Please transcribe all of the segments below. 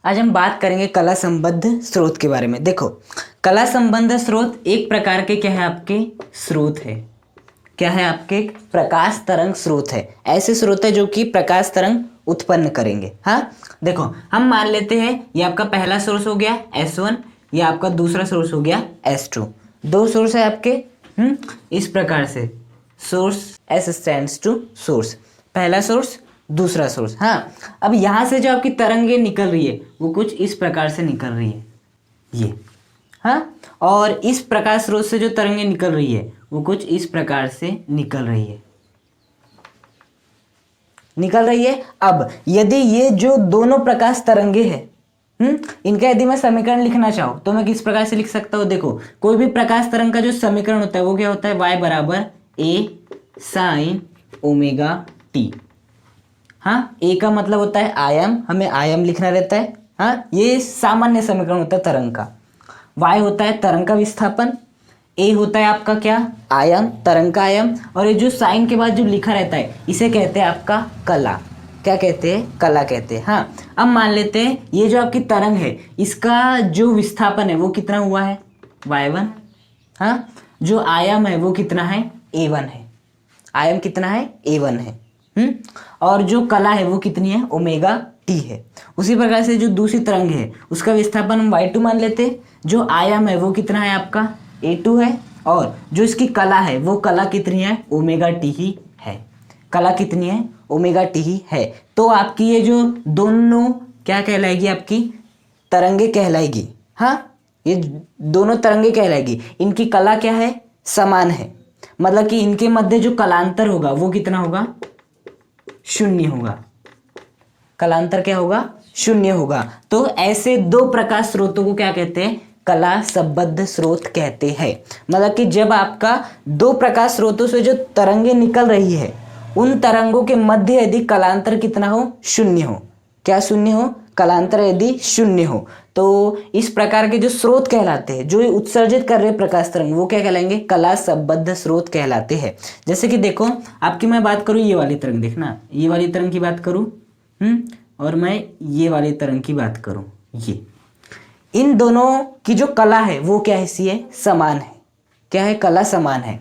आज हम बात करेंगे कला संबद्ध स्रोत के बारे में। देखो, कला संबद्ध स्रोत एक प्रकार के क्या है, आपके स्रोत है। क्या है, आपके प्रकाश तरंग स्रोत है। ऐसे स्रोत है जो कि प्रकाश तरंग उत्पन्न करेंगे। हाँ, देखो हम मान लेते हैं ये आपका पहला सोर्स हो गया S1, ये आपका दूसरा सोर्स हो गया S2। दो सोर्स है आपके। इस प्रकार से source S stands to source, पहला सोर्स दूसरा सोर्स। हाँ, अब यहाँ से जो आपकी तरंगे निकल रही है वो कुछ इस प्रकार से निकल रही है, ये। हाँ, और इस प्रकाश स्रोत से जो तरंगे निकल रही है वो कुछ इस प्रकार से निकल रही है। अब यदि ये जो दोनों प्रकाश तरंगे हैं, इनका यदि मैं समीकरण लिखना चाहूँ तो मैं किस प्रकार से लिख सकता हूँ। देखो, कोई भी प्रकाश तरंग का जो समीकरण होता है वो क्या होता है, y बराबर a साइन ओमेगा टी। हाँ, ए का मतलब होता है आयाम, हमें आयाम लिखना रहता है। हाँ, ये सामान्य समीकरण होता है तरंग का। y होता है तरंग का विस्थापन, ए होता है आपका क्या, आयाम, तरंग का आयाम, और ये जो साइन के बाद जो लिखा रहता है इसे कहते हैं आपका कला। क्या कहते हैं, कला कहते हैं। हाँ, अब मान लेते हैं ये जो आपकी तरंग है इसका जो विस्थापन है वो कितना हुआ है, y1। हाँ, जो आयाम है वो कितना है, a1 है। आयाम कितना है, a1 है। और जो कला है वो कितनी है, ओमेगा टी है। उसी प्रकार से जो दूसरी तरंग है उसका विस्थापन हम y2 मान लेते हैं। जो आयाम है वो कितना है आपका, a2 है, और जो इसकी कला है वो कला कितनी है, ओमेगा टी ही है। कला कितनी है, ओमेगा टी ही है। तो आपकी ये जो दोनों क्या कहलाएगी, आपकी तरंगे कहलाएगी। हाँ, ये दोनों तरंगे कहलाएगी। इनकी कला क्या है, समान है। मतलब कि इनके मध्य जो कलांतर होगा वो कितना होगा, शून्य होगा। कलांतर क्या होगा, शून्य होगा। तो ऐसे दो प्रकाश स्रोतों को क्या कहते हैं, कला संबद्ध स्रोत कहते हैं। मतलब कि जब आपका दो प्रकाश स्रोतों से जो तरंगे निकल रही है उन तरंगों के मध्य यदि कलांतर कितना हो, शून्य हो। क्या शून्य हो, कलांतर यदि शून्य हो, तो इस प्रकार के जो स्रोत कहलाते हैं, जो उत्सर्जित कर रहे प्रकाश तरंग, वो क्या कहलाएंगे, कला संबद्ध स्रोत कहलाते हैं। जैसे कि देखो, आपकी मैं बात करूँ ये वाली तरंग, देखना ये वाली तरंग की बात करूँ, और मैं ये वाली तरंग की बात करूँ, ये इन दोनों की जो कला है वो क्या है, समान है। क्या है, कला समान है।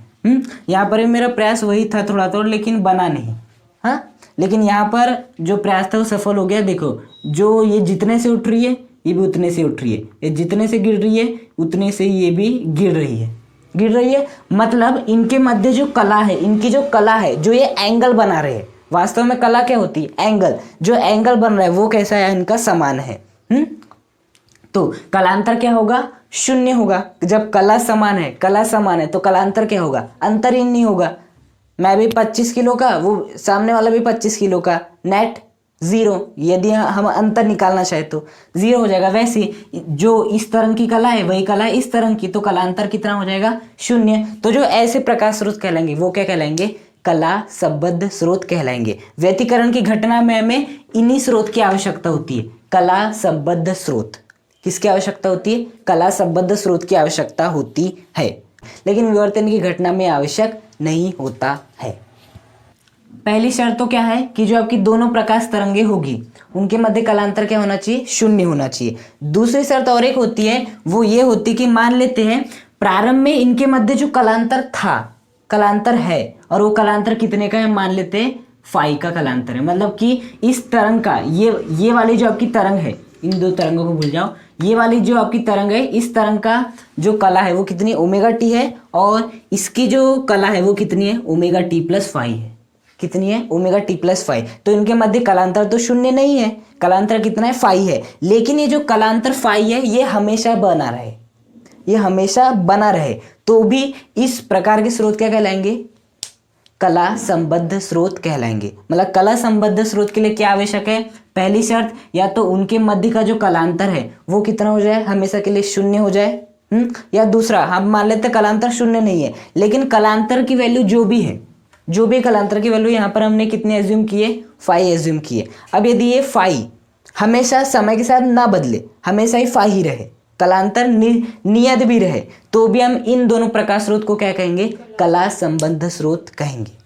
यहाँ पर मेरा प्रयास वही था थोड़ा थोड़ा, लेकिन बना नहीं। हाँ, लेकिन यहाँ पर जो प्रयास था वो सफल हो गया। देखो, जो ये जितने से उठ रही है ये भी उतने से उठ रही है, ये जितने से गिर रही है उतने से ये भी गिर रही है। मतलब इनके मध्य जो कला है, इनकी जो कला है, जो ये एंगल बना रहे हैं, वास्तव में कला क्या होती है, एंगल। जो एंगल बन रहा है वो कैसा है, इनका समान है। तो कलांतर क्या होगा, शून्य होगा। जब कला समान है तो कलांतर क्या होगा, अंतर ही नहीं होगा। मैं भी 25 किलो का, वो सामने वाला भी 25 किलो का, नेट जीरो। यदि हम अंतर निकालना चाहे तो जीरो हो जाएगा। वैसे जो इस तरंग की कला है वही कला है इस तरंग की, तो कलांतर कितना हो जाएगा, शून्य। तो जो ऐसे प्रकाश स्रोत कहलाएंगे वो क्या कहलाएंगे, कला संबद्ध स्रोत कहलाएंगे। व्यतिकरण की घटना में हमें इन्हीं स्रोत की आवश्यकता होती है, कला संबद्ध स्रोत। किसकी आवश्यकता होती है, कला संबद्ध स्रोत की आवश्यकता होती है। लेकिन विवर्तन की घटना में आवश्यक नहीं होता है। पहली शर्त तो क्या है कि जो आपकी दोनों प्रकाश तरंगे होगी उनके मध्य कलांतर क्या होना चाहिए, शून्य होना चाहिए। दूसरी शर्त और एक होती है, वो ये होती है कि मान लेते हैं प्रारंभ में इनके मध्य जो कलांतर था, कलांतर है, और वो कलांतर कितने का है, मान लेते हैं फाई का कलांतर है। मतलब कि इस तरंग का ये वाली जो आपकी तरंग है, इन दो तरंगों को भूल जाओ, ये वाली जो आपकी तरंग है, इस तरंग का जो कला है वो कितनी, ओमेगा टी है, और इसकी जो कला है वो कितनी है, ओमेगा टी प्लस फाई है। कितनी है, ओमेगा टी प्लस फाई। तो इनके मध्य कलांतर तो शून्य नहीं है, कलांतर कितना है, फाई है। लेकिन ये जो कलांतर फाई है ये हमेशा बना रहे, तो भी इस प्रकार के स्रोत क्या कहलाएंगे, कला संबद्ध स्रोत कहलाएंगे। मतलब कला संबद्ध स्रोत के लिए क्या आवश्यक है, पहली शर्त, या तो उनके मध्य का जो कलांतर है वो कितना हो जाए, हमेशा के लिए शून्य हो जाए। या दूसरा, हम मान लेते कलांतर शून्य नहीं है, लेकिन कलांतर की वैल्यू जो भी कलांतर की वैल्यू यहाँ पर हमने कितने एज्यूम किए, फाई एज्यूम किए। अब यदि ये फाई हमेशा समय के साथ ना बदले, हमेशा ही फाई ही रहे, कलांतर नियत भी रहे, तो भी हम इन दोनों प्रकाश स्रोत को क्या कहेंगे, कला संबद्ध स्रोत कहेंगे।